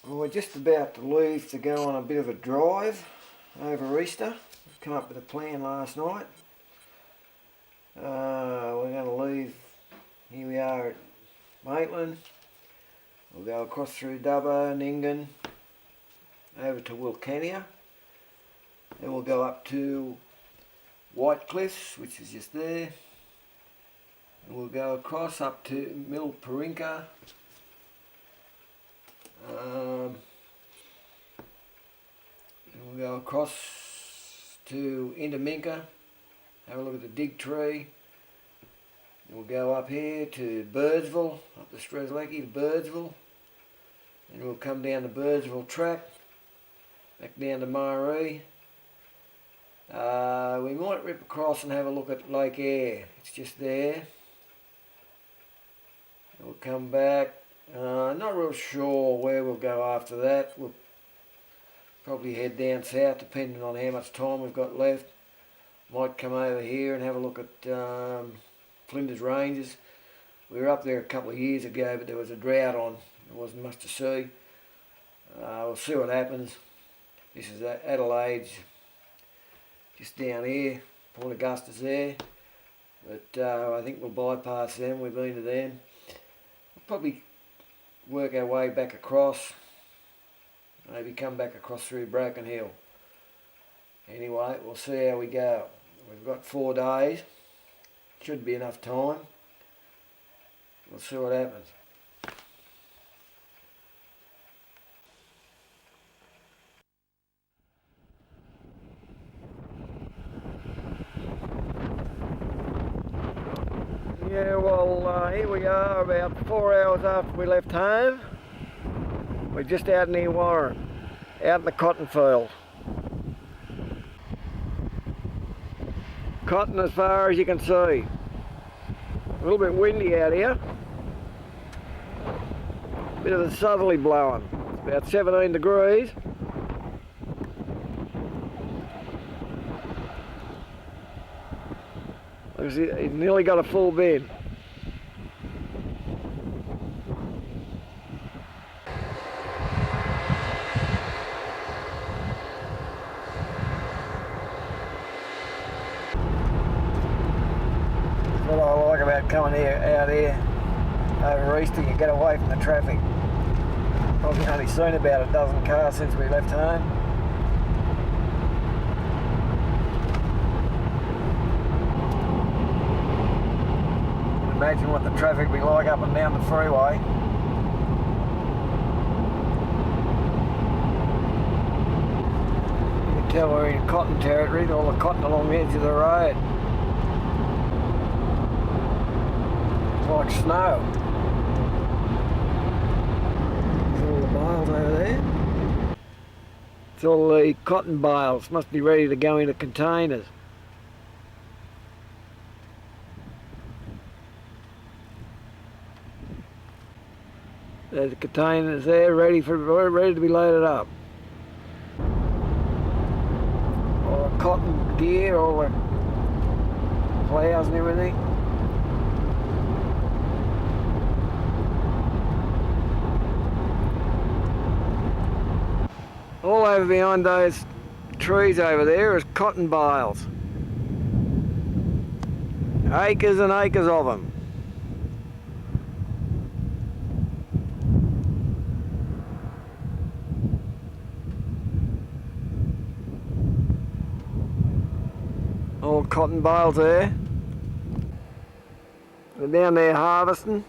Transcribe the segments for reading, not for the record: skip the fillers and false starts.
Well, we're just about to leave to go on a bit of a drive over Easter. We've come up with a plan last night. We're going to leave, here we are at Maitland. We'll go across through Dubbo, Ningan, over to Wilcannia. Then we'll go up to White Cliffs, which is just there. And we'll go across up to Milparinka. And we'll go across to Innamincka, have a look at the dig tree. And we'll go up here to Birdsville, up the Strzelecki to Birdsville. And we'll come down the Birdsville track, back down to Maree. We might rip across and have a look at Lake Eyre, it's just there. We'll come back, not real sure where we'll go after that. We'll probably head down south depending on how much time we've got left. Might come over here and have a look at Flinders Ranges. We were up there a couple of years ago, but there was a drought on. There wasn't much to see. We'll see what happens. This is Adelaide, just down here. Port Augusta's there. But I think we'll bypass them. We've been to them. We'll probably work our way back across. Maybe come back across through Bracken Hill. Anyway, we'll see how we go. We've got 4 days. Should be enough time. We'll see what happens. Yeah, well, here we are about 4 hours after we left home. We're just out near Warren, out in the cotton field. Cotton as far as you can see. A little bit windy out here. Bit of a southerly blowing. It's about 17 degrees. He's nearly got a full bed. What I like about coming out here over Easter, you get away from the traffic. Probably only seen about a dozen cars since we left home. Imagine what the traffic will be like up and down the freeway. You can tell we're in cotton territory, all the cotton along the edge of the road. Like snow. There's all the bales over there. It's all the cotton bales, must be ready to go into containers. There's the containers there, ready to be loaded up. All the cotton gear, all the ploughs and everything. All over behind those trees over there is cotton bales. Acres and acres of them. All cotton bales there. They're down there harvesting.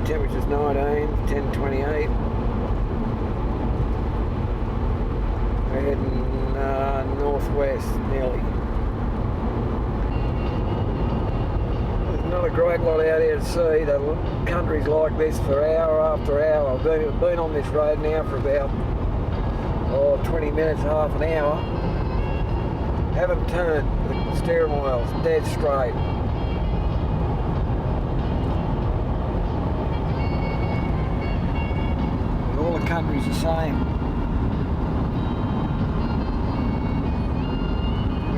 Temperature's 19, 10:28. We're heading northwest nearly. There's not a great lot out here to see. The country's like this for hour after hour. I've been on this road now for about or 20 minutes, half an hour. Haven't turned, the steering wheel's dead straight. All the country's the same.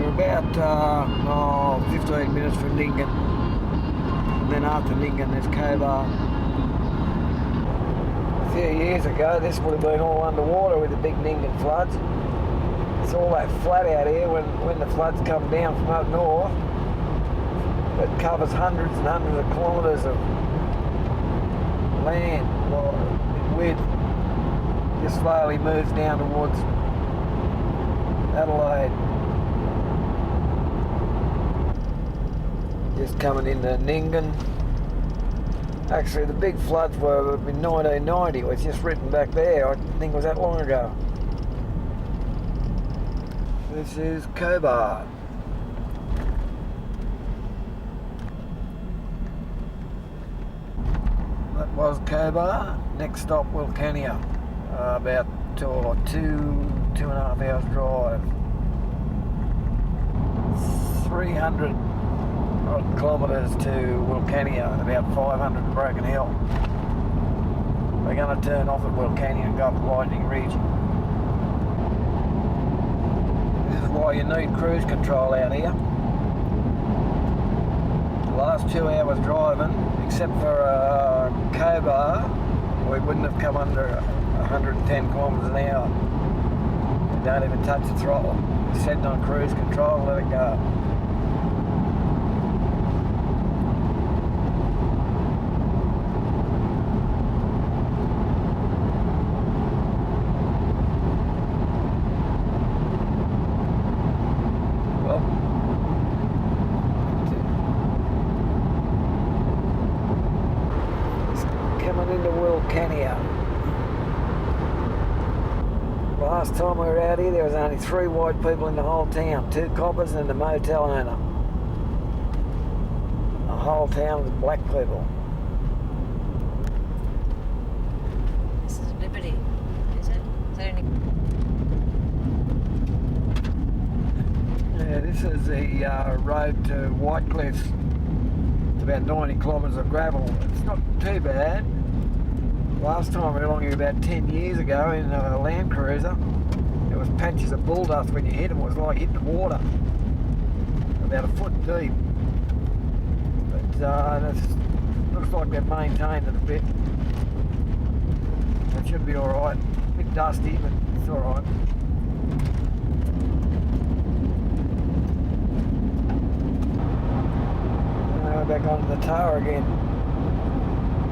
We're about 15 minutes from Ningan. And then after Ningan there's Cobar. A few years ago this would have been all underwater with the big Ningan floods. It's all that flat out here when the floods come down from up north. It covers hundreds and hundreds of kilometres of land in width. Just slowly moves down towards Adelaide. Just coming into Ningan. Actually, the big floods were in 1990. It was just written back there. I think it was that long ago. This is Cobar. That was Cobar. Next stop, Wilcannia. About two and a half hours drive. 300 odd kilometres to Wilcannia and about 500 to Broken Hill. We're going to turn off at Wilcannia and go up Lightning Ridge. This is why you need cruise control out here. The last 2 hours driving, except for Cobar, we wouldn't have come under 110 kilometres an hour. We don't even touch the throttle. Set it on cruise control, let it go. Last time we were out here, there was only 3 white people in the whole town, 2 coppers and the motel owner. The whole town was black people. This is Liberty, is it? Is that any... Yeah, this is the road to Whitecliff. It's about 90 kilometres of gravel. It's not too bad. Last time we were along here about 10 years ago in a Land Cruiser, there was patches of bull dust when you hit them. It was like hitting water, about a foot deep. But it looks like they've maintained it a bit. It should be alright. A bit dusty, but it's alright. Now we're back onto the tower again.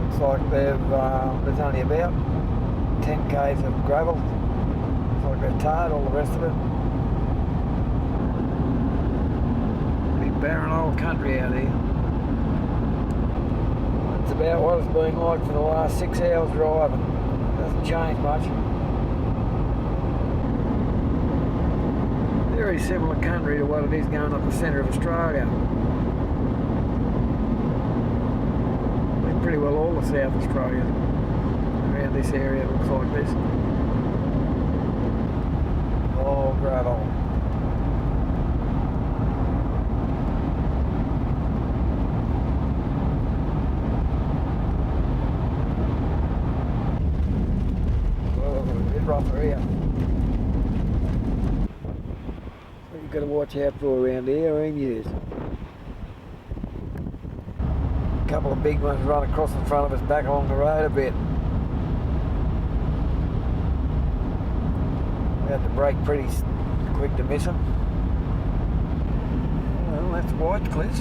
Looks like there's only about 10 k's of gravel. Looks like they've tarred all the rest of it. Big barren old country out here. That's about what it's been like for the last 6 hours driving. It doesn't change much. Very similar country to what it is going up the centre of Australia. Pretty well all of South Australia around this area looks like this. All gravel. Oh, a bit rougher here. What you've got to watch out for around here are emus. A couple of big ones run across the front of us back along the road a bit. We had to brake pretty quick to miss them. Well, that's Whitecliff.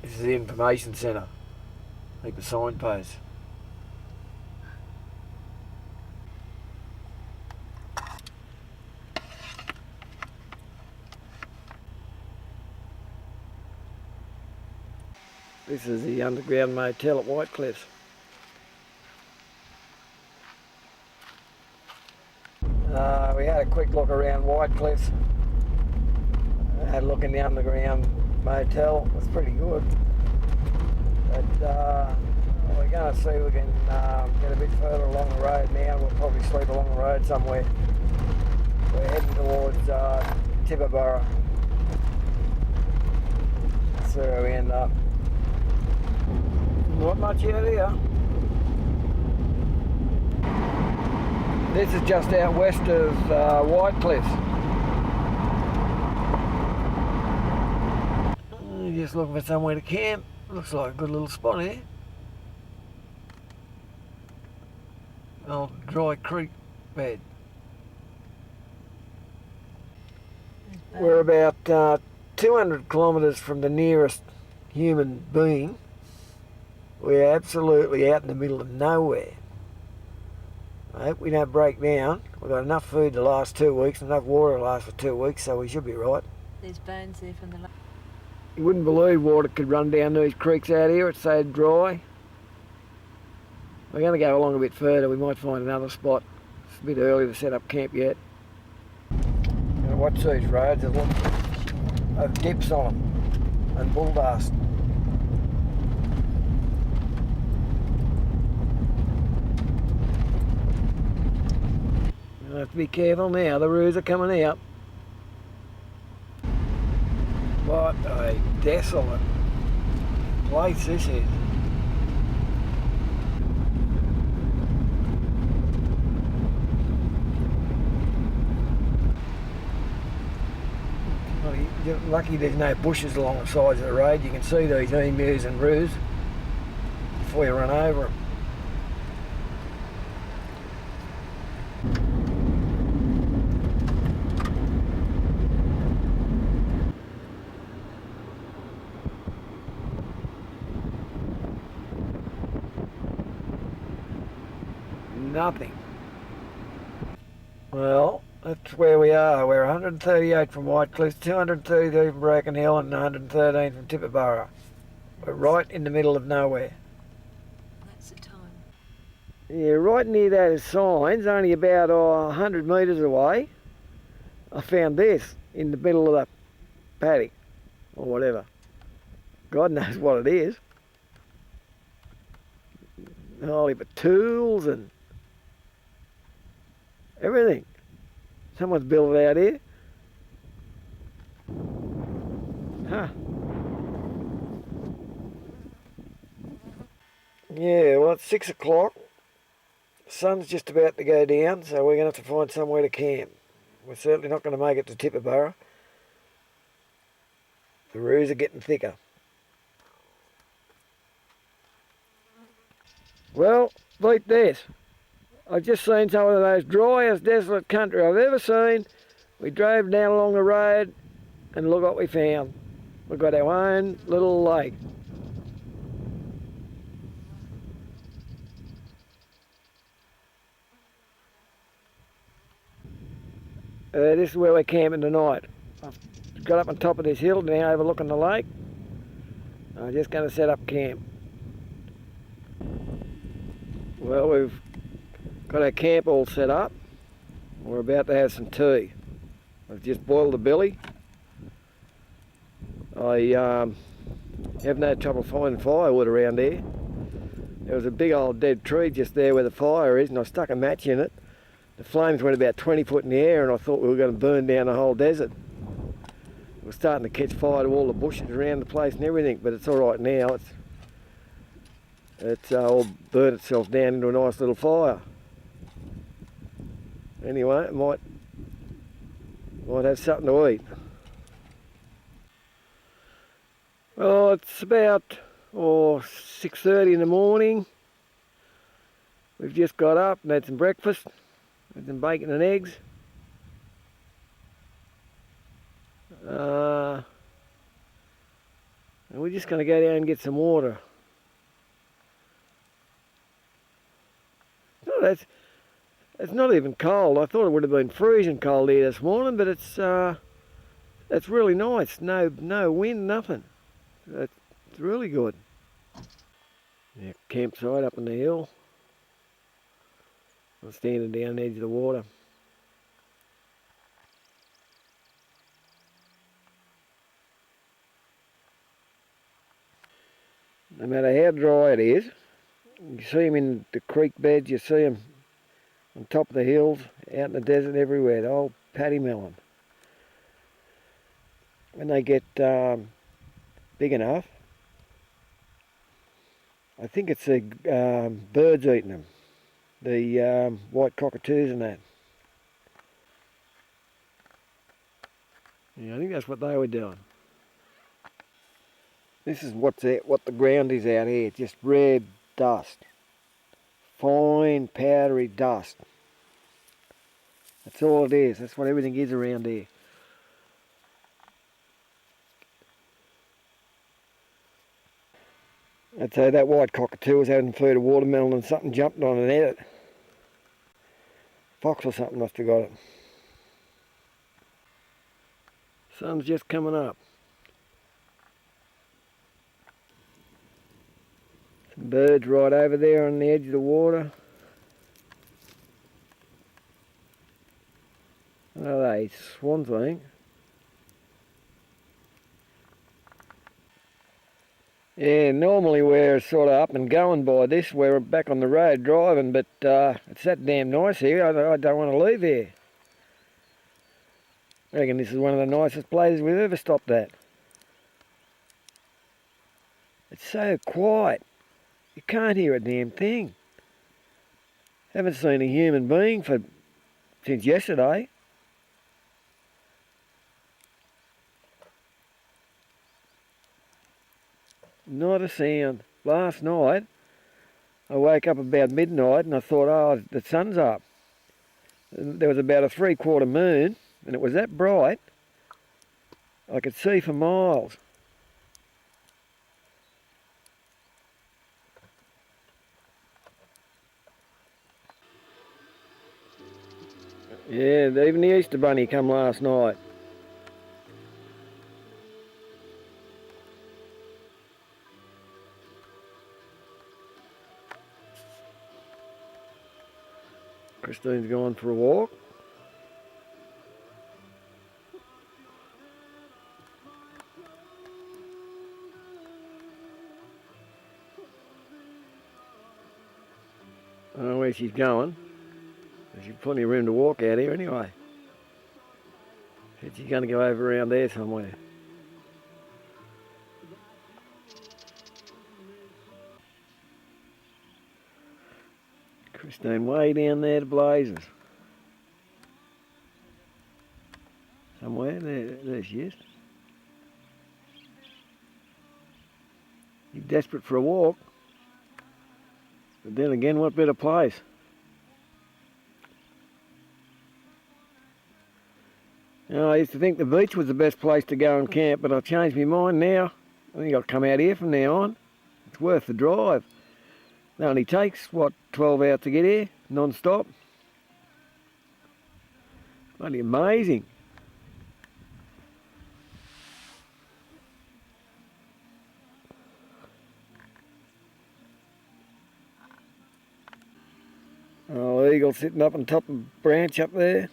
This is the information centre. Heap of signposts. This is the underground motel at Whitecliff. We had a quick look around Whitecliff. Had a look in the underground motel. It was pretty good. But we're going to see if we can get a bit further along the road now. We'll probably sleep along the road somewhere. We're heading towards Tippaborough. See where we end up. Not much out here. This is just out west of Whitecliff. Just looking for somewhere to camp. Looks like a good little spot here. Old dry creek bed. We're about 200 kilometres from the nearest human being. We're absolutely out in the middle of nowhere. I hope we don't break down. We've got enough food to last 2 weeks, enough water to last for 2 weeks, so we should be right. There's bones there from the lake. You wouldn't believe water could run down these creeks out here. It's so dry. We're going to go along a bit further. We might find another spot. It's a bit early to set up camp yet. Now watch these roads. There's lots of dips on them and bull dust. You have to be careful now. The roos are coming out. What a desolate place this is. Well, you're lucky there's no bushes along the sides of the road. You can see these emus and roos before you run over them. Nothing. Well, that's where we are. We're 138 from Whitecliff, 233 from Broken Hill and 113 from Tippaborough. We're right in the middle of nowhere. That's the time. Yeah, right near those signs, only about 100 metres away, I found this in the middle of the paddock, or whatever. God knows what it is. Holy but tools and everything. Someone's built it out here. Huh. Yeah, well, it's 6 o'clock. The sun's just about to go down, so we're going to have to find somewhere to camp. We're certainly not going to make it to Tippaborough. The roos are getting thicker. Well, beat this. I've just seen some of the most driest, desolate country I've ever seen. We drove down along the road and look what we found. We've got our own little lake. This is where we're camping tonight. I've got up on top of this hill now overlooking the lake. I'm just going to set up camp. Well, we've got our camp all set up. We're about to have some tea. I've just boiled the billy. I haven't had trouble finding firewood around here. There was a big old dead tree just there where the fire is, and I stuck a match in it. The flames went about 20 foot in the air, and I thought we were going to burn down the whole desert. It was starting to catch fire to all the bushes around the place and everything, but it's all right now. It's all burnt itself down into a nice little fire. Anyway, it might have something to eat. Well, it's about 6:30 in the morning. We've just got up and had some breakfast. Had some bacon and eggs. And we're just going to go down and get some water. No, it's not even cold. I thought it would have been freezing cold here this morning, but it's really nice. No wind, nothing. It's really good. Yeah, campsite up on the hill. I'm standing down the edge of the water. No matter how dry it is, you see them in the creek beds, you see them on top of the hills, out in the desert, everywhere, the old paddy melon. When they get big enough, I think it's the birds eating them, the white cockatoos and that. Yeah, I think that's what they were doing. This is what the ground is out here, just red dust. Fine, powdery dust. That's all it is, that's what everything is around here. I'd say that white cockatoo was having food of watermelon and something jumped on and ate it. Fox or something must have got it. Sun's just coming up. Some birds right over there on the edge of the water. What are they? Swans, I think. Yeah, normally we're sort of up and going by this. We're back on the road driving, but it's that damn nice here. I don't want to leave here. I reckon this is one of the nicest places we've ever stopped at. It's so quiet. You can't hear a damn thing. Haven't seen a human being since yesterday. Not a sound. Last night, I woke up about midnight and I thought, oh, the sun's up. And there was about a 3/4 moon and it was that bright, I could see for miles. Yeah, even the Easter Bunny come last night. Christine's gone for a walk. I don't know where she's going. There's plenty of room to walk out here anyway. Said she's going to go over around there somewhere. Christine way down there to blazes. Somewhere, there she is. You're desperate for a walk. But then again, what better place? You know, I used to think the beach was the best place to go and camp, but I've changed my mind now. I think I'll come out here from now on. It's worth the drive. It only takes, what, 12 hours to get here, non-stop. Bloody amazing. Oh, eagle sitting up on top of a branch up there.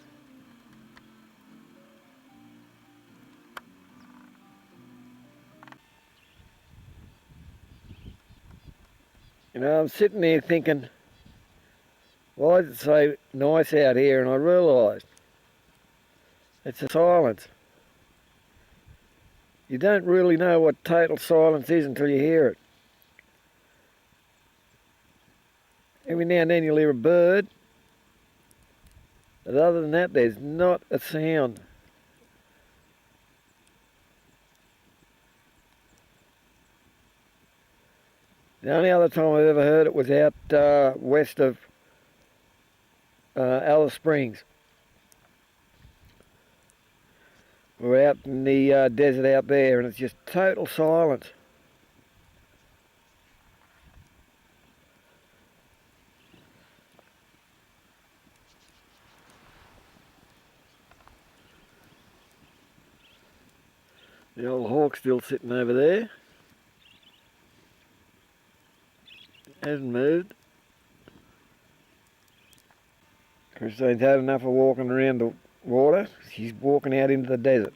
You know, I'm sitting there thinking, why is it so nice out here? And I realised it's the silence. You don't really know what total silence is until you hear it. Every now and then you'll hear a bird, but other than that there's not a sound. The only other time I've ever heard it was out west of Alice Springs. We're out in the desert out there and it's just total silence. The old hawk's still sitting over there. Hasn't moved. Christine's had enough of walking around the water. She's walking out into the desert.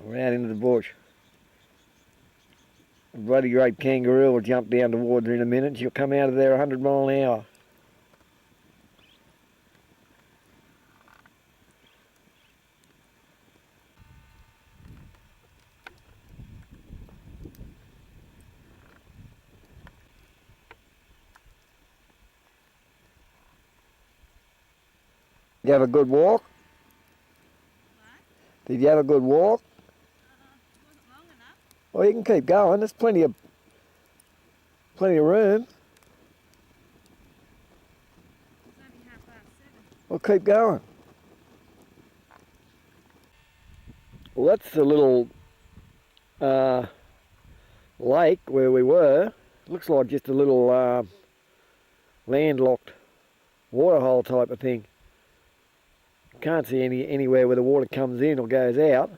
We're out into the bush. A bloody great kangaroo will jump down towards her in a minute. She'll come out of there 100 mile an hour. Did you have a good walk? What? Did you have a good walk? Wasn't long enough. Well, you can keep going. There's plenty of room. It's only 7:30. Well, keep going. Well, that's the little lake where we were. Looks like just a little landlocked waterhole type of thing. Can't see anywhere where the water comes in or goes out.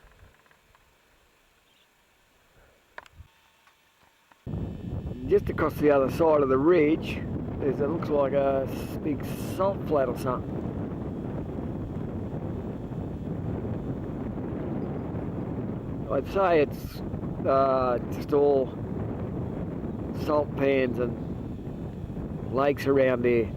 Just across the other side of the ridge, it looks like a big salt flat or something. I'd say it's just all salt pans and lakes around there.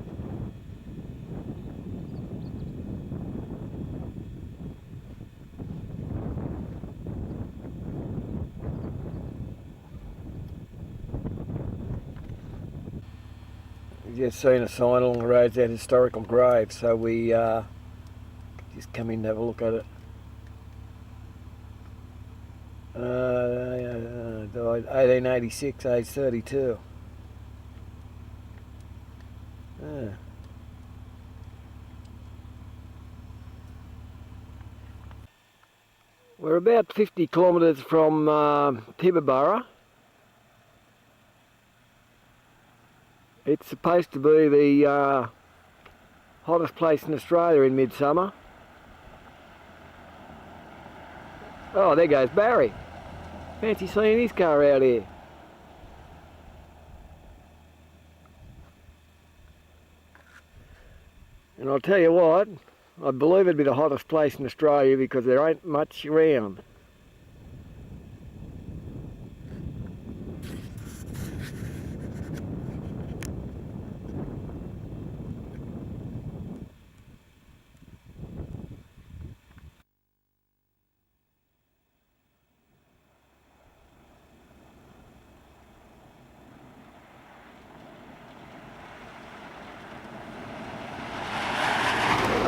We've just seen a sign along the road that historical grave, so we just come in to have a look at it. Died 1886, age 32. We're about 50 kilometres from Tibooburra. It's supposed to be the hottest place in Australia in midsummer. Oh, there goes Barry. Fancy seeing his car out here. And I'll tell you what, I believe it'd be the hottest place in Australia because there ain't much around.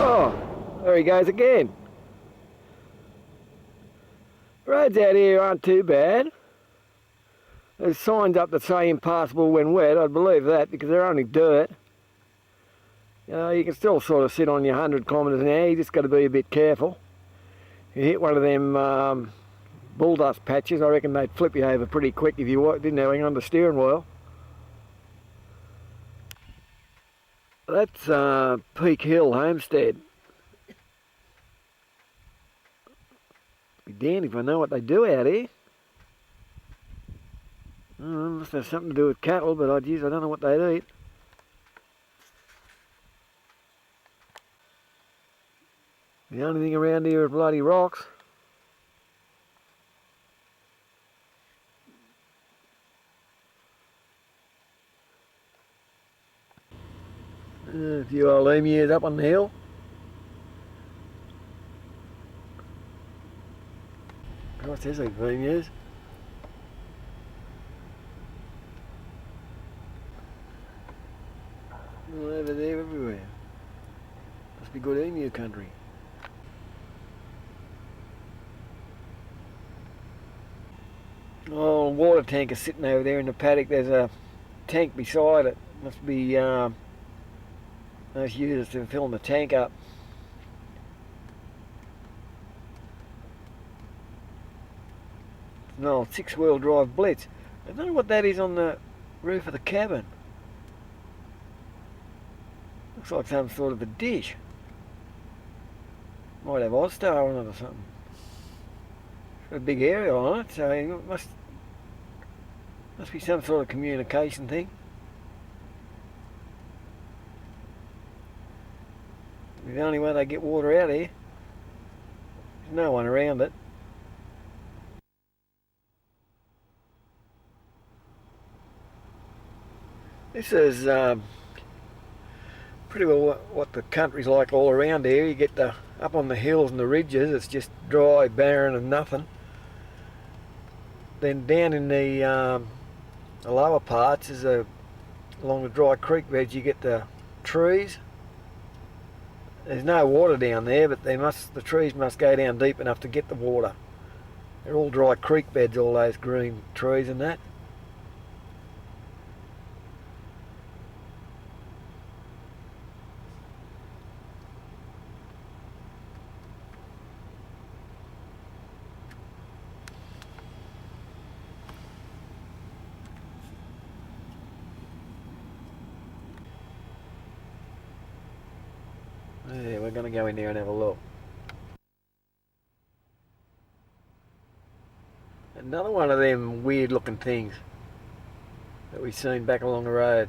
Oh, there he goes again. Roads out here aren't too bad. There's signs up that say impassable when wet. I'd believe that because they're only dirt. You can still sort of sit on your 100 kilometres an hour. You just got to be a bit careful. You hit one of them bull dust patches, I reckon they'd flip you over pretty quick if you didn't hang on the steering wheel. That's Peak Hill Homestead. Be damned if I know what they do out here. Must have something to do with cattle, but I don't know what they'd eat. The only thing around here is bloody rocks. A few old emus up on the hill. Gosh, there's these emus. All over there, everywhere. Must be good emu country. Oh, water tank is sitting over there in the paddock. There's a tank beside it. Must be those users to fill the tank up. No, 6-wheel drive blitz. I don't know what that is on the roof of the cabin. Looks like some sort of a dish. Might have Ozstar on it or something. It's got a big aerial on it, so it must be some sort of communication thing. The only way they get water out here. There's no one around it. This is pretty well what the country's like all around here. You get up on the hills and the ridges, it's just dry, barren and nothing. Then down in the lower parts is along the dry creek beds you get the trees. There's no water down there, but the trees must go down deep enough to get the water. They're all dry creek beds, all those green trees and that. Yeah, we're going to go in there and have a look. Another one of them weird looking things that we've seen back along the road.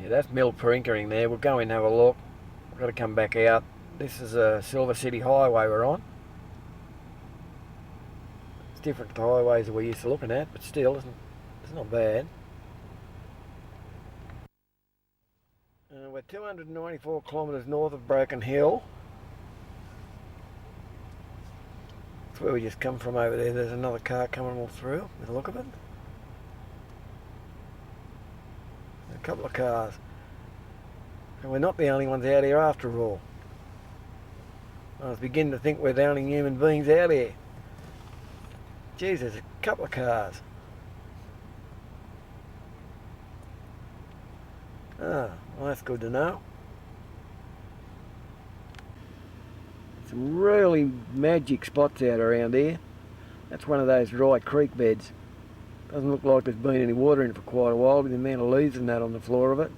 Yeah, that's Milparinka in there. We'll go in and have a look. We've got to come back out. This is a Silver City highway we're on. It's different to the highways that we're used to looking at, but still, it's not bad. We're 294 kilometres north of Broken Hill. That's where we just come from over there. There's another car coming all through, with the look of it. A couple of cars. And we're not the only ones out here after all. I was beginning to think we're the only human beings out here. Geez, there's a couple of cars. Ah, well, that's good to know. Some really magic spots out around here. That's one of those dry creek beds. Doesn't look like there's been any water in it for quite a while with the amount of leaves and that on the floor of it.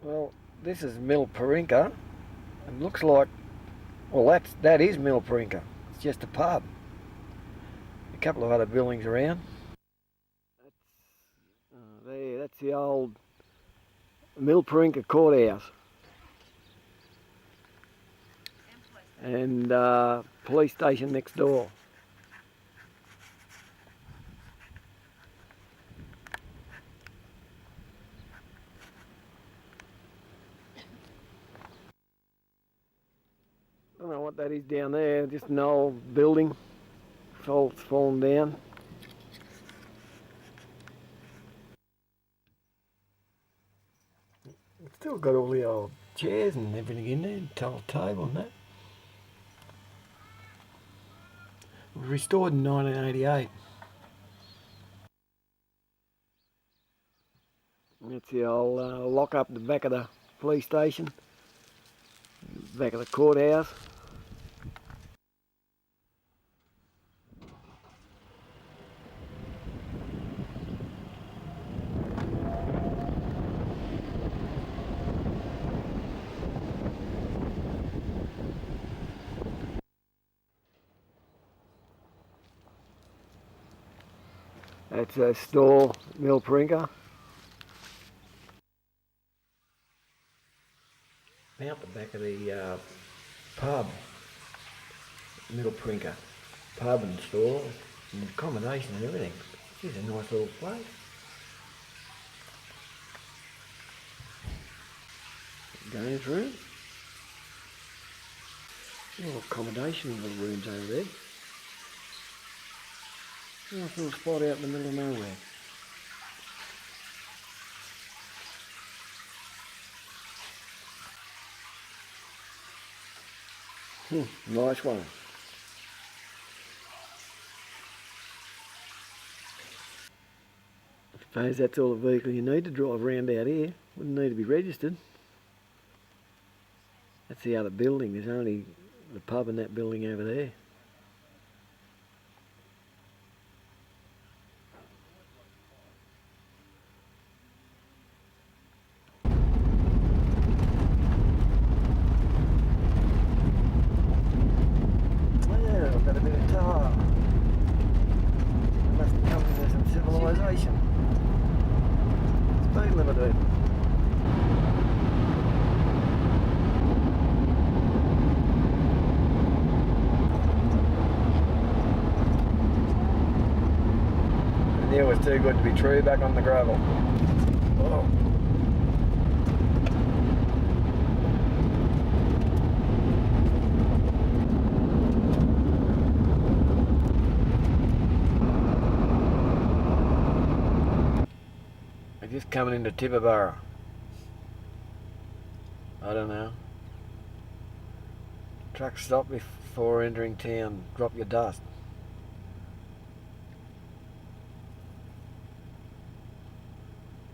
Well, this is Milparinka. It looks like, well, that is Milparinka. It's just a pub. A couple of other buildings around. That's the old Milparinka courthouse. And police station next door. I don't know what that is down there, just an old building. It's fallen down. It's still got all the old chairs and everything in there, table and that. It was restored in 1988. That's the old lock up at the back of the police station, back of the courthouse. That's a store, Milparinka. Out the back of the pub, Milparinka, pub and store, and accommodation and everything. It's a nice little place. Going through. Little accommodation little rooms over there. Nice little spot out in the middle of nowhere. Nice one. I suppose that's all the vehicle you need to drive around out here. Wouldn't need to be registered. That's the other building. There's only the pub and that building over there. Got a bit of tar. It must be coming from some civilization. Speed limit. Knew it was too good to be true, back on the gravel. Oh. We're just coming into Tibooburra. I don't know. Truck stop before entering town. Drop your dust.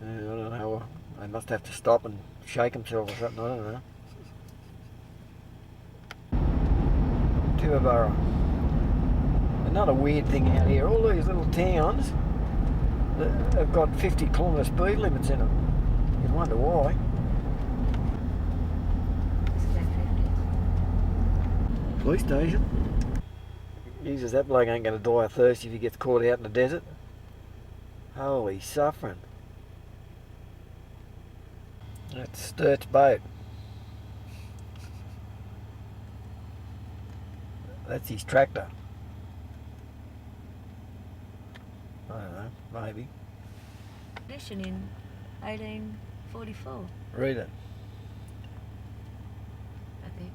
I don't know. I must have to stop and shake himself or something. I don't know. Tibooburra. Another weird thing out here. All these little towns have got 50-kilometre speed limits in them. You wonder why. Police station. Jesus, that bloke ain't going to die of thirst if he gets caught out in the desert. Holy suffering. That's Sturt's boat. That's his tractor. I don't know, maybe. Edition in 1844, Read it. I think.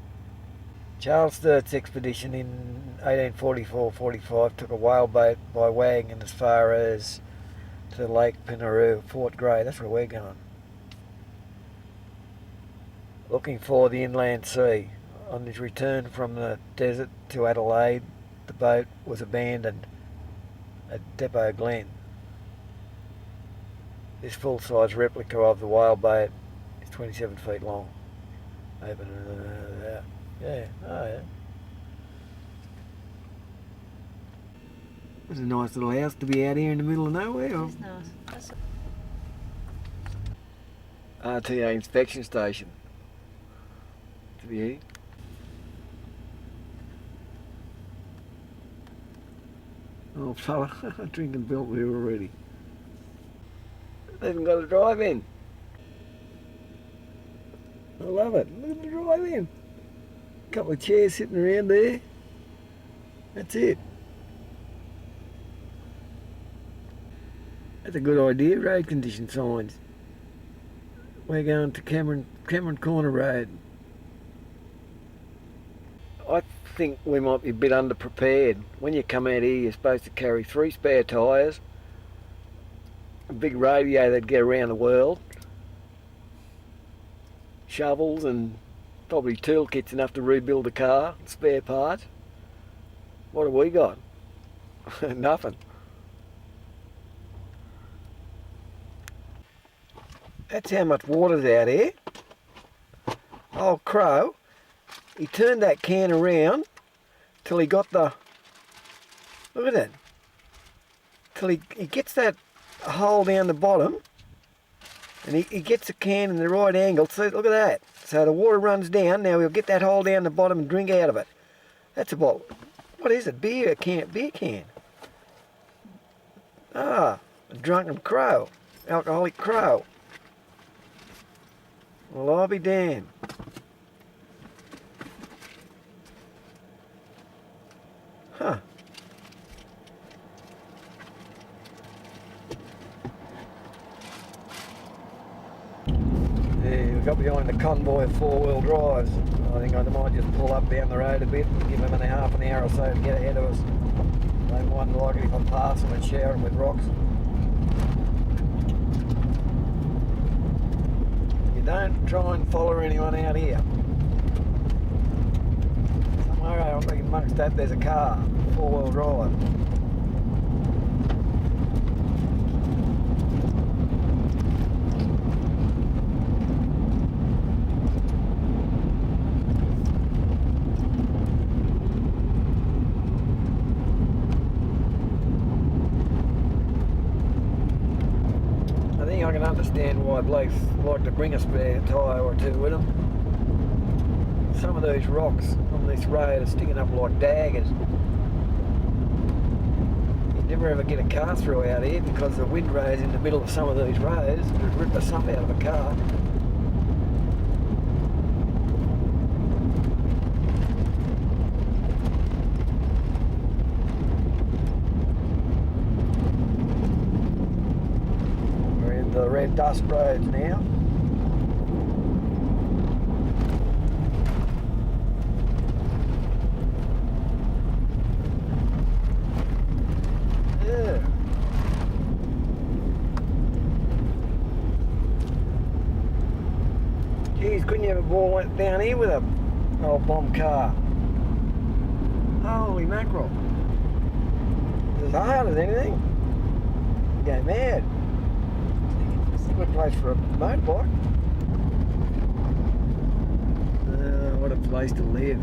Charles Sturt's expedition in 1844-45 took a whaleboat by wagon as far as to Lake Pinaroo, Fort Grey. That's where we're going. Looking for the inland sea. On his return from the desert to Adelaide, the boat was abandoned at Depot Glen. This full-size replica of the whaleboat is 27 feet long. Open it. Yeah, oh yeah. It's a nice little house to be out here in the middle of nowhere. It's nice. That's RTA inspection station. To be here. Oh fella, drinking built beer already. They haven't got a drive-in. I love it. Look at the drive-in. Couple of chairs sitting around there. That's it. That's a good idea, road condition signs. We're going to Cameron Corner Road. I think we might be a bit underprepared. When you come out here, you're supposed to carry 3 spare tyres, a big radio that'd get around the world, shovels, and probably toolkits enough to rebuild the car, spare parts. What have we got? Nothing. That's how much water's out here. Old Crow, he turned that can around till he got the, look at that, till he gets that hole down the bottom, and he gets the can in the right angle. So look at that. So the water runs down. Now we'll get that hole down the bottom and drink out of it. That's about, what is it? Beer can. Ah, a drunken crow, alcoholic crow. Well, I'll be damned. Huh. Yeah, we got behind the convoy of 4-wheel drives. I think I might just pull up down the road a bit and give them half an hour or so to get ahead of us. They wouldn't like it if I pass them and shower them with rocks. You don't try and follow anyone out here. Somewhere out amongst that there's a car, 4-wheel drive. I can understand why blokes like to bring a spare tyre or two with them. Some of those rocks on this road are sticking up like daggers. You never ever get a car through out here because the windrows in the middle of some of these roads would rip the sump out of a car. we're dust roads now. Yeah. Geez, couldn't you have a ball went down here with a old bomb car? Holy mackerel. It's as hard as anything. You go mad. Good place for a motorbike. What a place to live.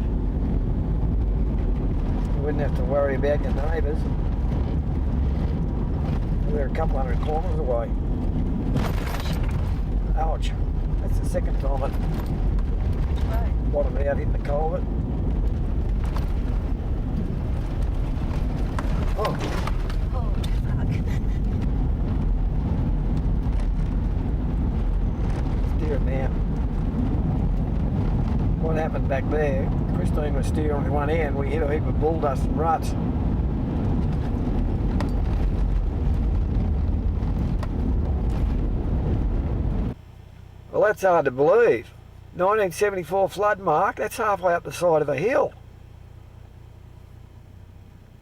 You wouldn't have to worry about your neighbours. We're a couple hundred kilometres away. Ouch. That's the second time I bottomed out hitting the culvert. Oh. Oh, fuck. Steer it now. What happened back there, Christine was steering with one end, we hit a heap of bull dust and ruts. Well, that's hard to believe. 1974 flood mark, that's halfway up the side of a hill.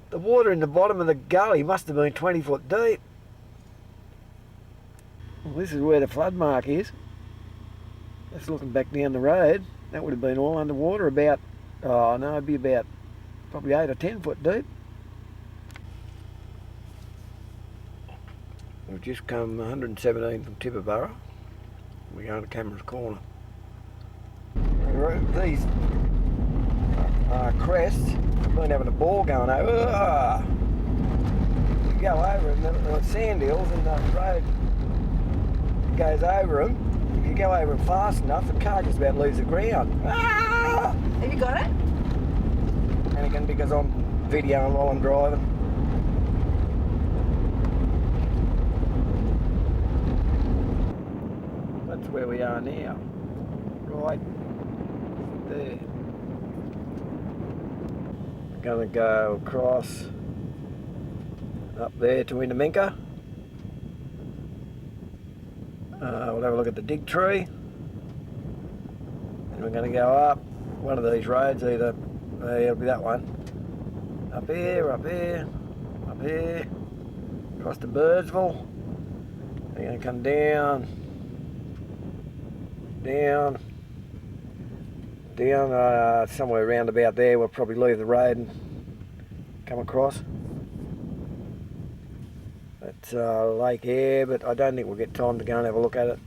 The water in the bottom of the gully must have been 20 foot deep. Well, this is where the flood mark is. That's looking back down the road. That would have been all underwater about, oh no, it'd be about probably 8 or 10 foot deep. We've just come 117 from Tibooburra. We're going to Cameron's Corner. These crests, I've been having a ball going over. You go over them, the sand hills, and the road goes over them. If you go over them fast enough, the car just about leaves the ground. Have you got it? And again, because I'm videoing while I'm driving. That's where we are now. Right there. We're going to go across up there to Innamincka. We'll have a look at the dig tree. And we're going to go up one of these roads, either it'll be that one. Up here, up here, up here, across to Birdsville. We're going to come down, down, somewhere around about there. We'll probably leave the road and come across. It's Lake Air, but I don't think we'll get time to go and have a look at it.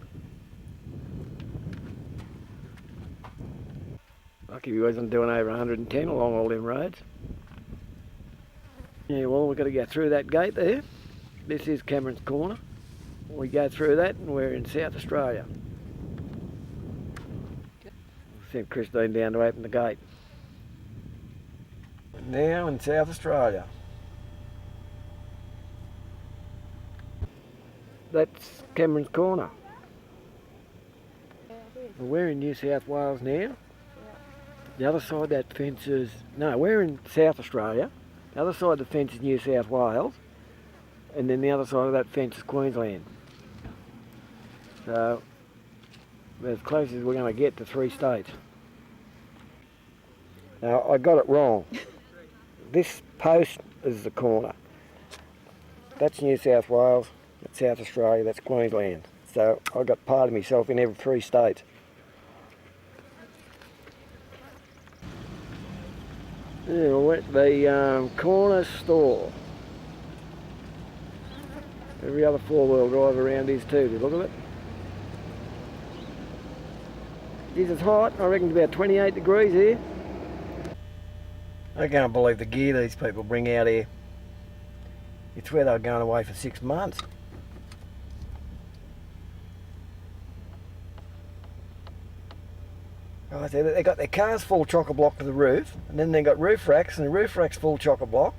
Lucky we wasn't doing over 110 along all them roads. Yeah, well, we've got to go through that gate there. This is Cameron's Corner. We go through that and we're in South Australia. Sent Christine down to open the gate. Now in South Australia. That's Cameron's Corner. Well, we're in New South Wales now. The other side of that fence is... No, we're in South Australia. The other side of the fence is New South Wales. And then the other side of that fence is Queensland. So, we're as close as we're going to get to 3 states. Now, I got it wrong. This post is the corner. That's New South Wales, that's South Australia, that's Queensland. So, I got part of myself in every 3 states. Yeah, we're at the corner store. Every other 4-wheel drive around is too. Look at it. Geez, it's hot. I reckon it's about 28 degrees here. I can't believe the gear these people bring out here. It's where they were going away for 6 months. Right, they got their cars full chock-a-block to the roof, and then they got roof racks, and the roof rack's full chock-a-block.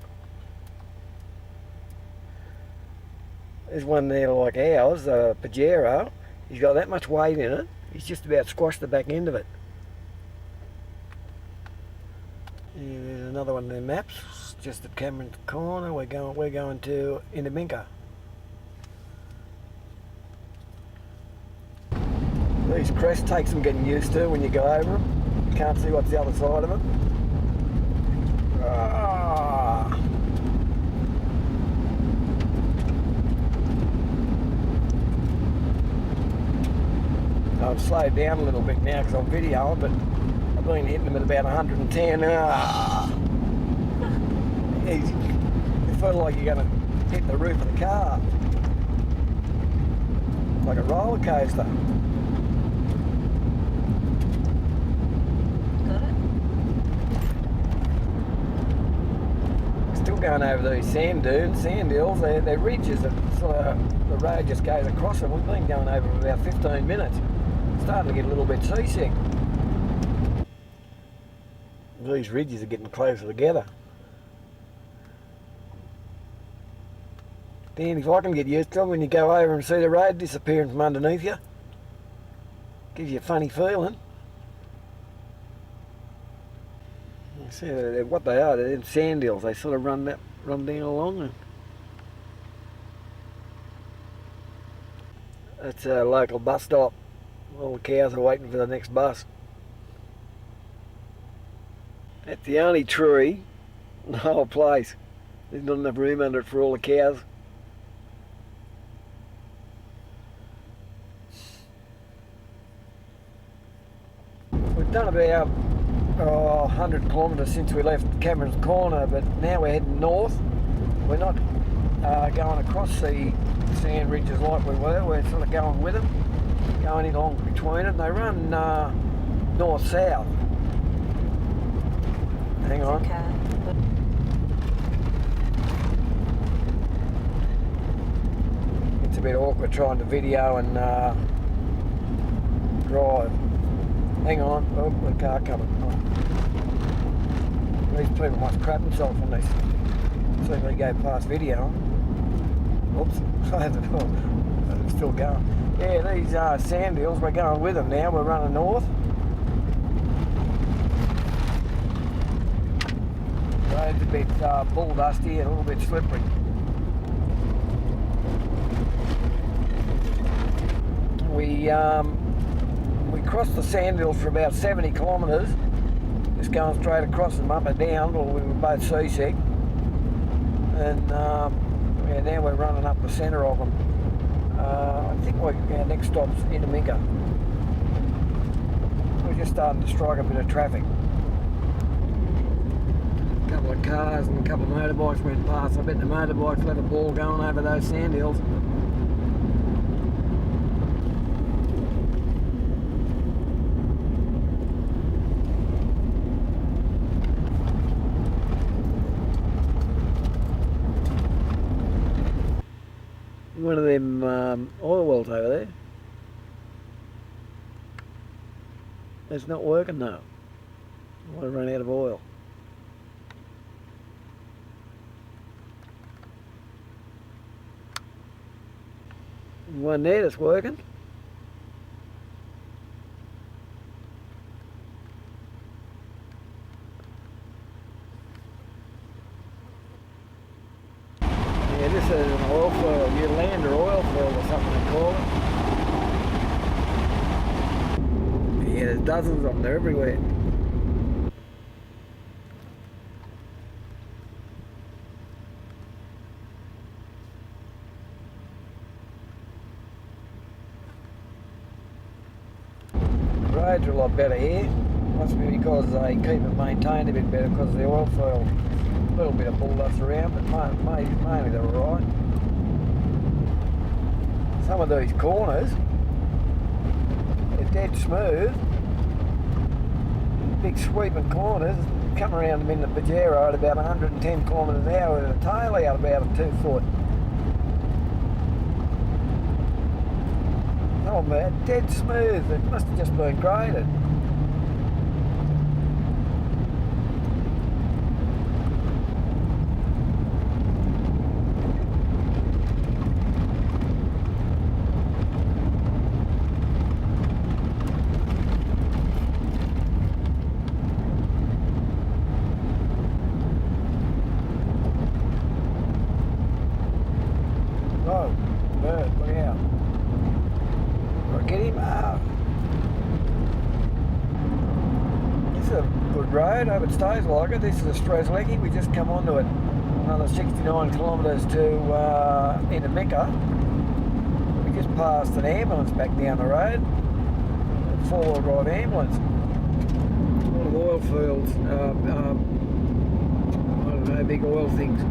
There's one there like ours, a Pajero. He's got that much weight in it, he's just about squashed the back end of it. Yeah, there's another one of their maps, just at Cameron's Corner. We're going to Innamincka. These crests take some getting used to when you go over them. You can't see what's the other side of them. Ah. I've slowed down a little bit now because I'm videoing, but I've been hitting them at about 110. Ah. You feel like you're going to hit the roof of the car. Like a roller coaster. Got it? Still going over these sand dunes, sand hills. They're ridges that sort of, the road just goes across them. We've been going over for about 15 minutes. Starting to get a little bit seasick. These ridges are getting closer together. Dan, if I can get used to them when you go over and see the road disappearing from underneath you, gives you a funny feeling. You see what they are, they're sand hills. They sort of run down along them. That's a local bus stop. All the cows are waiting for the next bus. That's the only tree in the whole place. There's not enough room under it for all the cows. We've done about 100 kilometres since we left Cameron's Corner, but now we're heading north. We're not going across the sand ridges like we were. We're sort of going with them, going in along between them. They run north-south. Hang on. Okay. It's a bit awkward trying to video and drive. Hang on, oh, the car coming. Oh. These people must crap themselves when they see me go past video. Oops, it's still going. Yeah, these sand hills, we're going with them now. We're running north. Road's a bit bull dusty and a little bit slippery. We crossed the sand hills for about 70 kilometres, just going straight across them up and down, or we were both seasick. And yeah, now we're running up the centre of them. I think our next stop's Innamincka. We're just starting to strike a bit of traffic. A couple of cars and a couple of motorbikes went past. I bet the motorbikes let a ball going over those sand hills. One of them oil wells over there. It's not working now. I want to run out of oil. One there that's working. Yeah, this is an oil foil, your land or oil foil or something they call it. Yeah, there's dozens of them, they're everywhere. The roads are a lot better here. Must be because they keep it maintained a bit better because of the oil foil. A little bit of bull dust around, but mainly they're alright. Some of these corners, they're dead smooth. Big sweeping corners, come around them in the Pajero at about 110 kilometres an hour with a tail out about a 2 foot. Oh man, dead smooth, it must have just been graded. Oh, bird, look out. Get him out. a good road. I hope it stays like it. This is a Straslecki. We just come onto it. Another 69 kilometres to Innamincka. We just passed an ambulance back down the road. A four-wheel drive ambulance. A lot of oil fields. I don't know, big oil things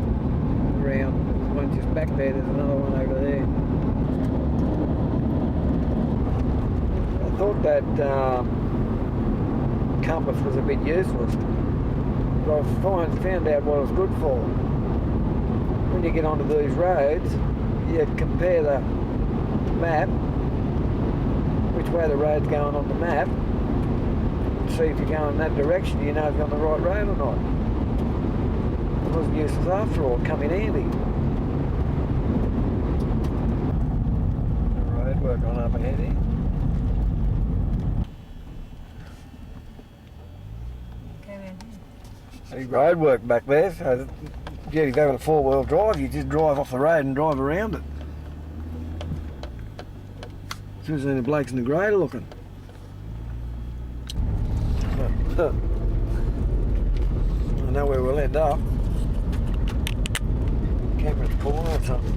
around. One just back there. There's another one over there. I thought that compass was a bit useless, but I've found out what it's good for. When you get onto these roads, you compare the map, which way the road's going on the map, and see if you're going in that direction, you know if you're on the right road or not. It wasn't useless after all, it come in handy. The road work on up ahead here. Road work back there, so yeah, if you're having a four-wheel drive, you just drive off the road and drive around it. As soon as the blokes in the grey are looking. I know where we'll end up. Cameron's pulling or something.